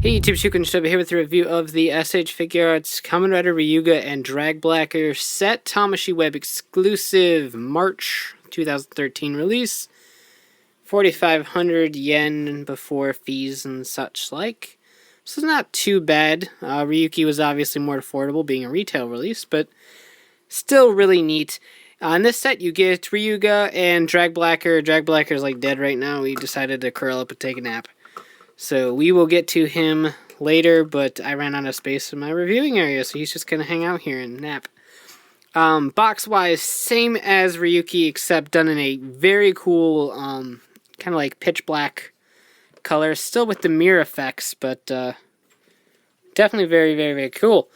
Hey YouTube, Shukunshub here with a review of the S.H.Figuarts Kamen Rider Ryuga and Dragblacker set Tamashii Web Exclusive March 2013 release. 4,500 yen before fees and such like. So it's not too bad. Ryuki was obviously more affordable being a retail release, but still really neat. In this set you get Ryuga and Dragblacker. Dragblacker is like dead right now. He decided to curl up and take a nap. So we will get to him later, but I ran out of space in my reviewing area, so he's just going to hang out here and nap. Box-wise, same as Ryuki, except done in a very cool, kind of like pitch black color. Still with the mirror effects, but definitely very, very, very cool.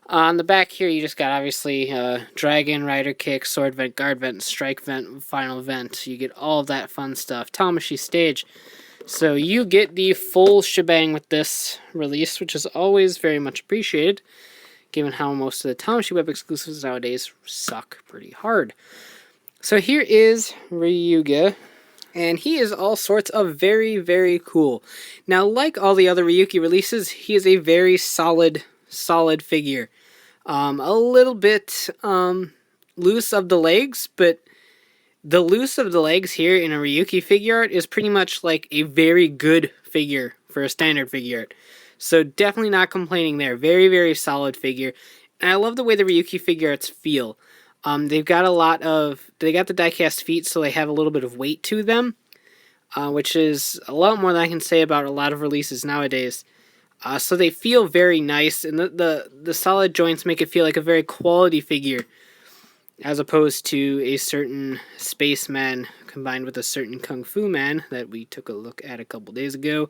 On the back here, you just got, obviously, Dragon, Rider Kick, Sword Vent, Guard Vent, Strike Vent, Final Vent. You get all of that fun stuff. Tamashii Stage. So you get the full shebang with this release, which is always very much appreciated, given how most of the Tamashii Web exclusives nowadays suck pretty hard. So here is Ryuga, and he is all sorts of very, very cool. Now, like all the other Ryuki releases, he is a very solid figure. A little bit loose of the legs, but the loose of the legs here in a Ryuki figure art is pretty much like a very good figure for a standard figure art. So definitely not complaining there. Very, very solid figure. And I love the way the Ryuki figure arts feel. They've got they got the die-cast feet, so they have a little bit of weight to them, which is a lot more than I can say about a lot of releases nowadays. So they feel very nice, and the solid joints make it feel like a very quality figure, as opposed to a certain spaceman combined with a certain kung fu man that we took a look at a couple days ago.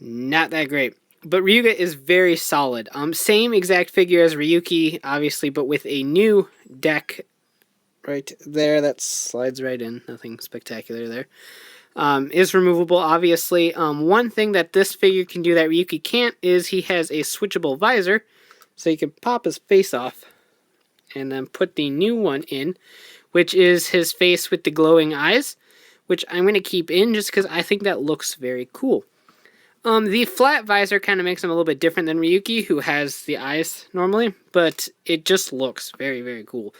Not that great. But Ryuga is very solid. Same exact figure as Ryuki, obviously, but with a new deck right there that slides right in. Nothing spectacular there. Is removable, obviously. One thing that this figure can do that Ryuki can't is he has a switchable visor, so you can pop his face off and then put the new one in, which is his face with the glowing eyes, which I'm going to keep in just because I think that looks very cool. The flat visor kind of makes him a little bit different than Ryuki, who has the eyes normally, but it just looks very, very cool.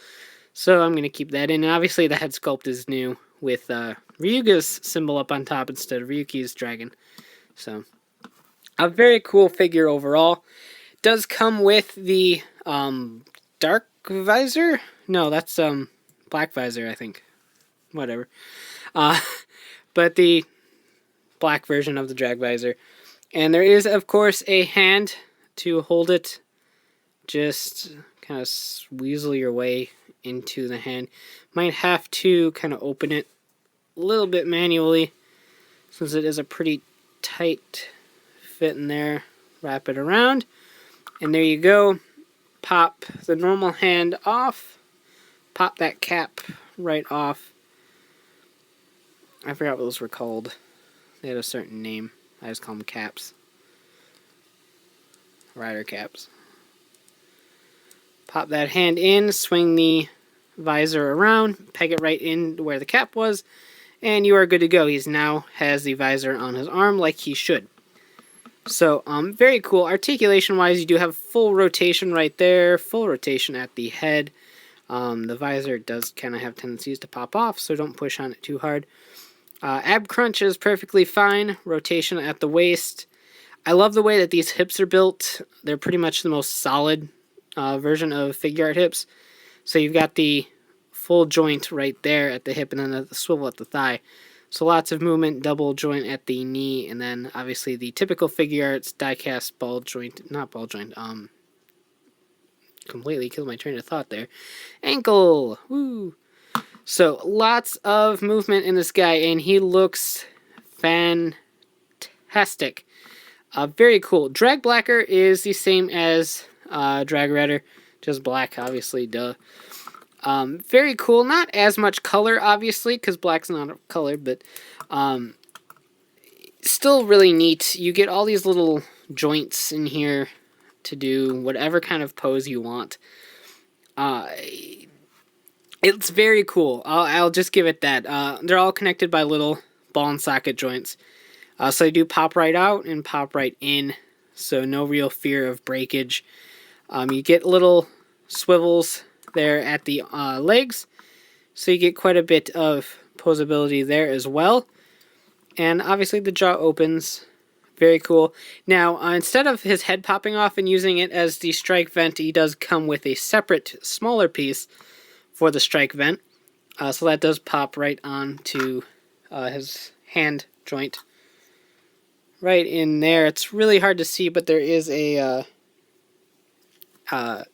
So I'm going to keep that in, and obviously the head sculpt is new with Ryuga's symbol up on top instead of Ryuki's dragon. So, a very cool figure overall. Does come with the Darkvisor? No, that's Black Visor, I think. Whatever. But the black version of the Dragvisor. And there is, of course, a hand to hold it. Just kind of weasel your way into the hand. Might have to kind of open it a little bit manually, since it is a pretty tight fit in there. Wrap it around. And there you go. Pop the normal hand off, pop that cap right off. I forgot what those were called. They had a certain name. I just call them caps. Rider caps. Pop that hand in, swing the visor around, peg it right in where the cap was, and you are good to go. He's now has the visor on his arm like he should. So, very cool. Articulation-wise, you do have full rotation right there, full rotation at the head. The visor does kind of have tendencies to pop off, so don't push on it too hard. Ab crunch is perfectly fine. Rotation at the waist. I love the way that these hips are built. They're pretty much the most solid version of figure art hips. So you've got the full joint right there at the hip, and then the swivel at the thigh. So lots of movement, double joint at the knee, and then obviously the typical figure arts, die-cast ball joint, not ball joint, completely killed my train of thought there. Ankle! Woo! So lots of movement in this guy, and he looks fantastic. Very cool. Dragblacker is the same as Dragredder, just black, obviously, duh. Very cool. Not as much color, obviously, because black's not a color, but still really neat. You get all these little joints in here to do whatever kind of pose you want. It's very cool. I'll just give it that. They're all connected by little ball and socket joints. So they do pop right out and pop right in, so no real fear of breakage. You get little swivels there at the legs, so you get quite a bit of posability there as well. And obviously the jaw opens. Very cool. Now, instead of his head popping off and using it as the strike vent, he does come with a separate, smaller piece for the strike vent. So that does pop right onto his hand joint. Right in there. It's really hard to see, but there is a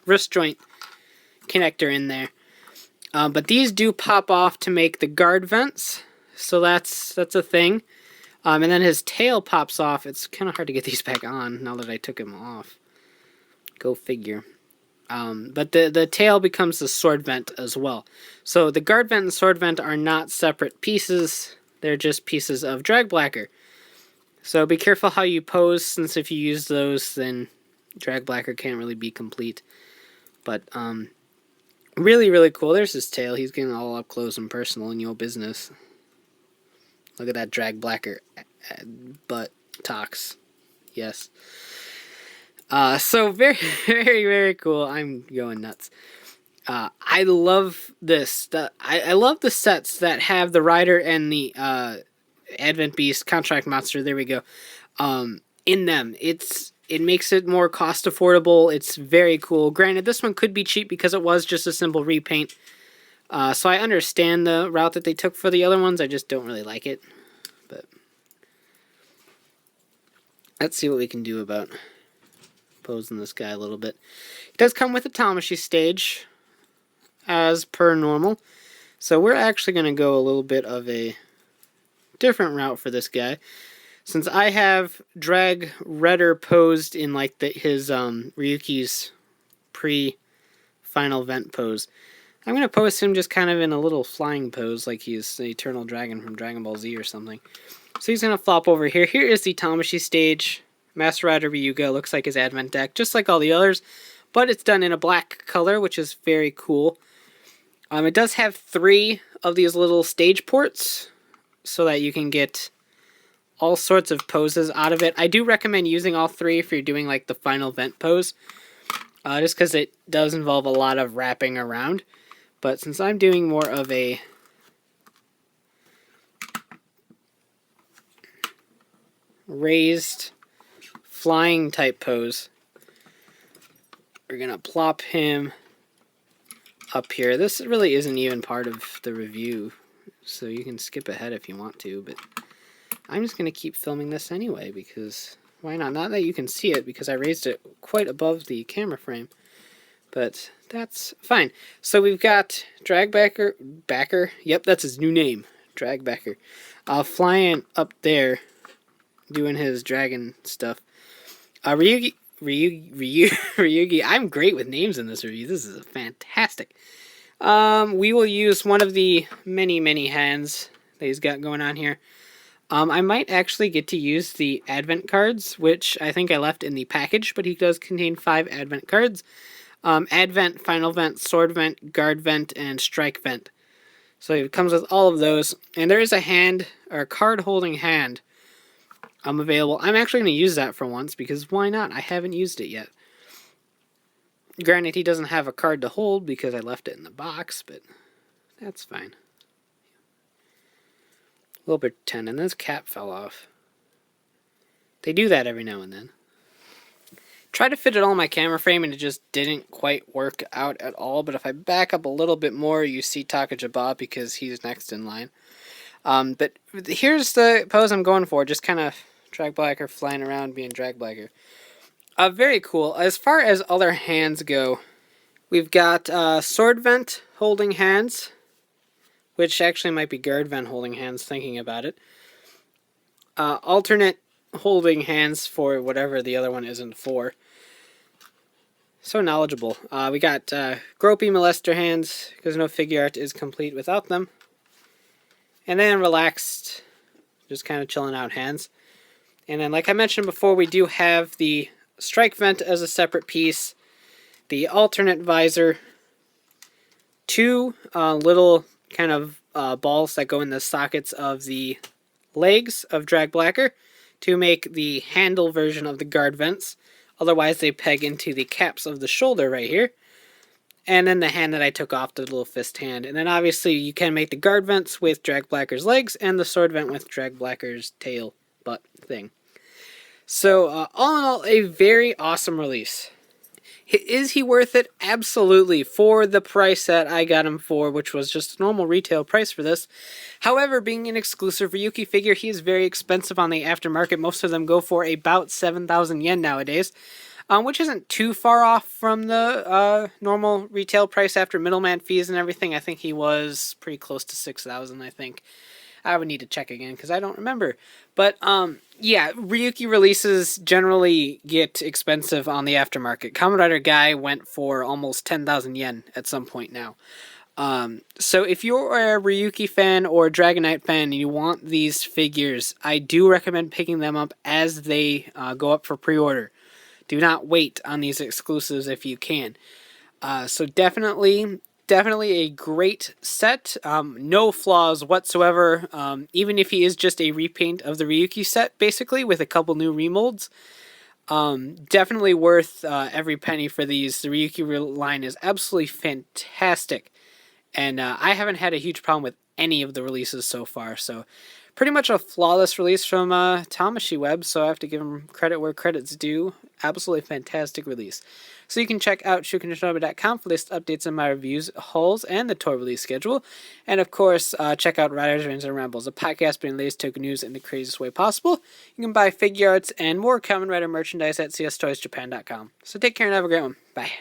wrist joint connector in there. But these do pop off to make the guard vents. So that's a thing. And then his tail pops off. It's kind of hard to get these back on now that I took him off. Go figure. But the tail becomes the sword vent as well. So the guard vent and sword vent are not separate pieces. They're just pieces of Dragblacker. So be careful how you pose, since if you use those, then Dragblacker can't really be complete. But really, really cool. There's his tail. He's getting all up close and personal in your business. Look at that Dragblacker butt talks. Yes. So very, very, very cool. I'm going nuts. I love this. I love the sets that have the Rider and the Advent Beast, Contract Monster, there we go, in them. It makes it more cost affordable. It's very cool. Granted, this one could be cheap because it was just a simple repaint. So I understand the route that they took for the other ones. I just don't really like it. But let's see what we can do about posing this guy a little bit. It does come with a Tamashii stage, as per normal. So we're actually going to go a little bit of a different route for this guy. Since I have Dragredder posed in like his Ryuki's pre-final vent pose, I'm going to post him just kind of in a little flying pose, like he's the Eternal Dragon from Dragon Ball Z or something. So he's going to flop over here. Here is the Tamashii stage. Master Rider Ryuga looks like his Advent deck, just like all the others, but it's done in a black color, which is very cool. It does have 3 of these little stage ports, so that you can get all sorts of poses out of it. I do recommend using all 3 if you're doing like the final vent pose, just because it does involve a lot of wrapping around. But since I'm doing more of a raised flying type pose, we're going to plop him up here. This really isn't even part of the review, so you can skip ahead if you want to, but I'm just going to keep filming this anyway, because why not? Not that you can see it, because I raised it quite above the camera frame, but that's fine. So we've got Dragblacker, yep, that's his new name, Dragblacker, flying up there, doing his dragon stuff. Ryugi, I'm great with names in this review. This is fantastic. We will use one of the many, many hands that he's got going on here. I might actually get to use the Advent cards, which I think I left in the package, but he does contain 5 Advent cards. Advent, Final Vent, Sword Vent, Guard Vent, and Strike Vent. So it comes with all of those. And there is a hand, or a card-holding hand, available. I'm actually going to use that for once, because why not? I haven't used it yet. Granted, he doesn't have a card to hold because I left it in the box, but that's fine. We'll pretend, and this cap fell off. They do that every now and then. Tried to fit it all in my camera frame, and it just didn't quite work out at all, but if I back up a little bit more, you see Takajaba because he's next in line. But here's the pose I'm going for, just kind of Dragblacker flying around being Dragblacker. Very cool. As far as other hands go, we've got Sword Vent holding hands, which actually might be Guard Vent holding hands, thinking about it. Alternate holding hands for whatever the other one isn't for. So knowledgeable. We got Gropey Molester hands, because no figure art is complete without them. And then relaxed, just kind of chilling out hands. And then, like I mentioned before, we do have the Strike Vent as a separate piece, the alternate visor, 2 little kind of balls that go in the sockets of the legs of Dragblacker. to make the handle version of the guard vents. Otherwise, they peg into the caps of the shoulder right here. And then the hand that I took off, the little fist hand. And then obviously you can make the guard vents with Dragblacker's legs and the sword vent with Dragblacker's tail butt thing. So all in all, a very awesome release. Is he worth it? Absolutely, for the price that I got him for, which was just a normal retail price for this. However, being an exclusive Ryuki figure, he is very expensive on the aftermarket. Most of them go for about 7,000 yen nowadays, which isn't too far off from the normal retail price after middleman fees and everything. I think he was pretty close to 6,000, I think. I would need to check again because I don't remember. But yeah, Ryuki releases generally get expensive on the aftermarket. Kamen Rider Guy went for almost 10,000 yen at some point now. So if you're a Ryuki fan or a Dragon Knight fan and you want these figures, I do recommend picking them up as they go up for pre-order. Do not wait on these exclusives if you can. So definitely a great set. No flaws whatsoever. Even if he is just a repaint of the Ryuki set, basically, with a couple new remolds. Definitely worth every penny for these. The Ryuki line is absolutely fantastic. And I haven't had a huge problem with any of the releases so far. So pretty much a flawless release from Tamashii Web. So I have to give him credit where credit's due. Absolutely fantastic release. So you can check out shukenshinobi.com for latest updates on my reviews, hauls, and the toy release schedule. And of course, check out Riders, Rants, and Rambles, a podcast bringing the latest token news in the craziest way possible. You can buy Figuarts and more Kamen Rider merchandise at cstoysjapan.com. So take care and have a great one. Bye.